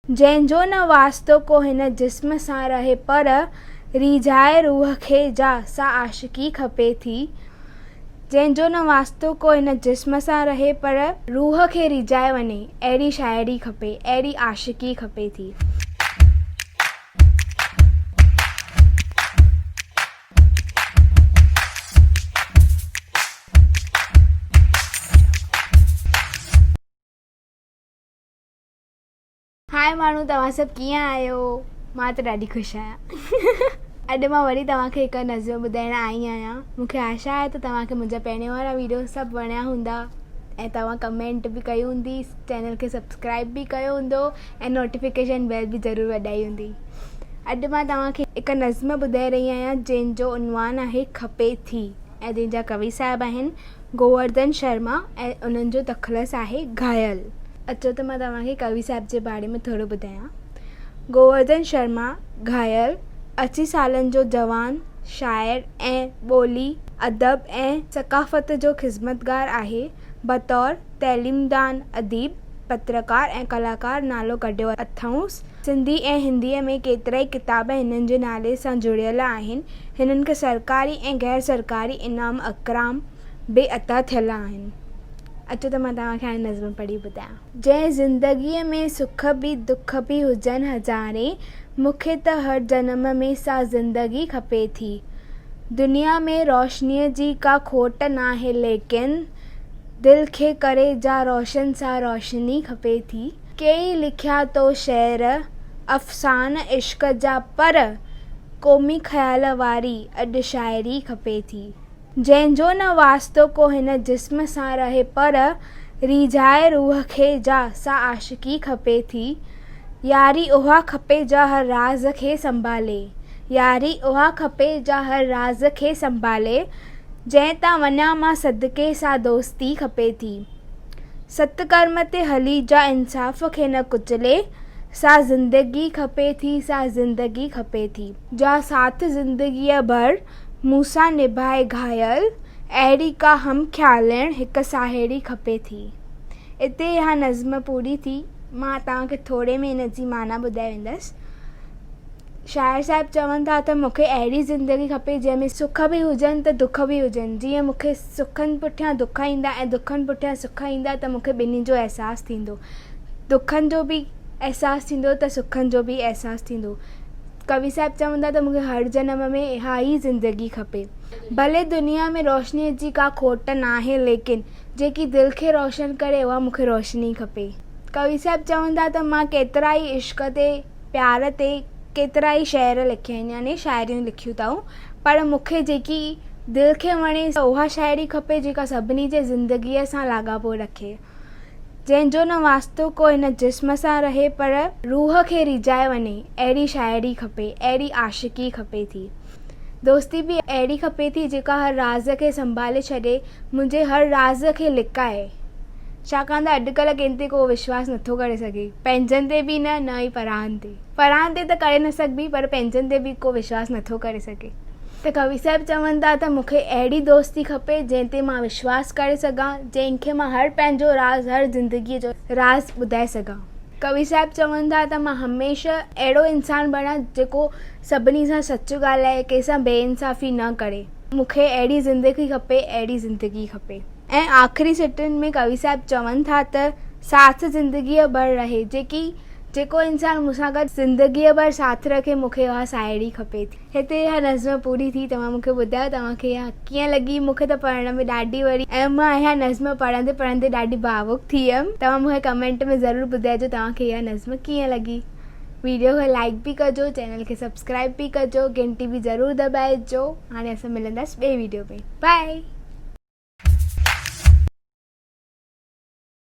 जंहिंजो न वास्तो को हिन जिस्म सां रहे पर रिझाए रूह खे जा सा आशिकी खपे थी। जंहिंजो न वास्तो को हिन जिस्म सां रहे पर रूह खे रिझाए वञे, अहिड़ी शाइरी खपे, अहिड़ी आशिकी खपे थी। हाय माण्हू, तव्हां सभु कीअं आहियो? मां त ॾाढी ख़ुशि आहियां। अॼु मां वरी तव्हांखे हिकु नज़र ॿुधाइण आई आहियां। मूंखे आशा आहे त तव्हांखे मुंहिंजा पहिरियों वारा वीडियो सभु वणिया हूंदा ऐं तव्हां कमेंट बि कई हूंदी, चैनल खे सब्सक्राइब बि कयो हूंदो ऐं नोटिफिकेशन बेल बि ज़रूरु वॼाई हूंदी। अॼु मां तव्हांखे हिकु नज़म ॿुधाए रही आहियां जंहिंजो उनवान आहे खपे थी ऐं जंहिंजा कवि साहिब आहिनि गोवर्धन शर्मा ऐं उन्हनि जो तख़लस आहे घायल। अचो त मां तव्हांखे कवि साहिब जे बारे में थोरो ॿुधायां। गोवर्धन शर्मा घायल 80 सालनि जो जवान शाइर ऐं ॿोली अदब ऐं सक़ाफ़त जो ख़िज़मतगार आहे। बतौर तइलीमदान, अदीब, पत्रकार ऐं कलाकार नालो कढियो अथऊं। सिंधी ऐं हिंदीअ में केतिराई किताब हिननि जे नाले सां जुड़ियल आहिनि। हिननि खे सरकारी ऐं गैर सरकारी इनाम अकराम बि अता थियल आहिनि। अचो त मां तव्हांखे हाणे नज़म पढ़ी ॿुधायां। जंहिं ज़िंदगीअ में सुख बि दुख बि हुजनि हज़ारे, मूंखे त हर जनम में सा ज़िंदगी खपे थी। दुनिया में रोशनीअ जी का खोट नाहे, लेकिन दिलि खे करे जा रोशन सा रोशनी खपे थी। कई लिखिया तो शेर अफ़सान इश्क़ जा, पर क़ौमी ख़्याल वारी अॼु शाइरी खपे थी। जंहिंजो न वास्तो को हिन जिस्म सां रहे पर रिझाए रूह खे जा सा आशिकी खपे थी। यारी उहा खपे जा हर राज़ खे संभाले, यारी उहा खपे जा हर राज़ खे संभाले। जंहिं तां वञा मां सदके सा दोस्ती खपे थी। सतकर्म ते हली जा इंसाफ़ खे न कुचले, सा ज़िंदगी खपे थी, सा ज़िंदगी खपे थी। जा साथ ज़िंदगीअ भर मूंसां निभाए घायल, अहिड़ी का हम ख़्यालण हिकु साहेड़ी खपे थी। हिते इहा नज़म पूरी थी। मां तव्हांखे थोरे में हिन जी माना ॿुधाए वेंदसि। शाइर साहिबु चवनि था त मूंखे अहिड़ी ज़िंदगी खपे जंहिंमें सुख बि हुजनि त दुख बि हुजनि। जीअं मूंखे सुखनि पुठियां दुख ईंदा ऐं दुखनि पुठियां सुख ईंदा त मूंखे ॿिन्ही जो अहसासु थींदो। दुखनि जो बि अहसासु थींदो त सुखनि जो बि अहसासु थींदो। कवि साहिबु चवनि था त मूंखे हर जनम में इहा ई ज़िंदगी खपे। भले दुनिया में रोशनीअ जी का खोट नाहे, लेकिन जेकी दिलि खे रोशन करे उहा मूंखे रोशनी खपे। कवि साहिबु चवनि था त मां केतिरा ई इश्क़ ते, प्यार ते केतिरा ई शेर लिखिया आहिनि, यानी शाइरियूं लिखियूं अथऊं, पर मूंखे जेकी दिलि खे वणे उहा शाइरी खपे जेका सभिनी जे ज़िंदगीअ सां लाॻापो रखे। जंहिंजो न वास्तो को हिन जिस्म सां रहे पर रूह खे रिझाए वञे, अहिड़ी शाइरी खपे, अहिड़ी आशिकी खपे थी। दोस्ती बि अहिड़ी खपे थी जेका हर राज़ खे संभाले छॾे, मुंहिंजे हर राज़ खे लिकाए। छाकाणि त अॼुकल्ह कंहिं ते को विश्वास नथो करे सघे, पंहिंजनि ते बि न, न ई पराहनि ते। पराहनि ते त करे न सघबी, पर पंहिंजनि ते बि को विश्वास नथो करे सघे। त कवि साहिबु चवनि था त मूंखे अहिड़ी दोस्ती खपे जंहिं ते मां विश्वास करे सघां, जंहिंखे मां हर पंहिंजो राज़, हर ज़िंदगीअ जो राज़ ॿुधाए सघां। कवि साहिबु चवनि था त मां हमेशह अहिड़ो इंसानु बणां जेको सभिनी सां सच ॻाल्हाए, कंहिंसां बेइंसाफ़ी न करे। मूंखे अहिड़ी ज़िंदगी खपे, अहिड़ी ज़िंदगी खपे। ऐं आख़िरी सिटुनि में कवि साहिबु चवनि था त साथ ज़िंदगीअ भर रहे, जेको इंसानु मूंसां गॾु ज़िंदगीअ भर साथ रखे, मूंखे उहा साहेड़ी खपे थी। हिते इहा नज़म पूरी थी। तव्हां मूंखे ॿुधायो तव्हांखे इहा कीअं लॻी। मूंखे त पढ़ण में ॾाढी वणी ऐं मां इहा नज़म पढ़ंदे पढ़ंदे ॾाढी भावुक थी वियमि। तव्हां मूंखे कमेंट में ज़रूरु ॿुधाइजो तव्हांखे इहा नज़म कीअं लॻी। वीडियो खे लाइक बि कजो, चैनल खे सब्सक्राइब बि कजो, घंटी बि ज़रूरु दॿाइजो। हाणे असां मिलंदासीं ॿिए वीडियो में। बाय।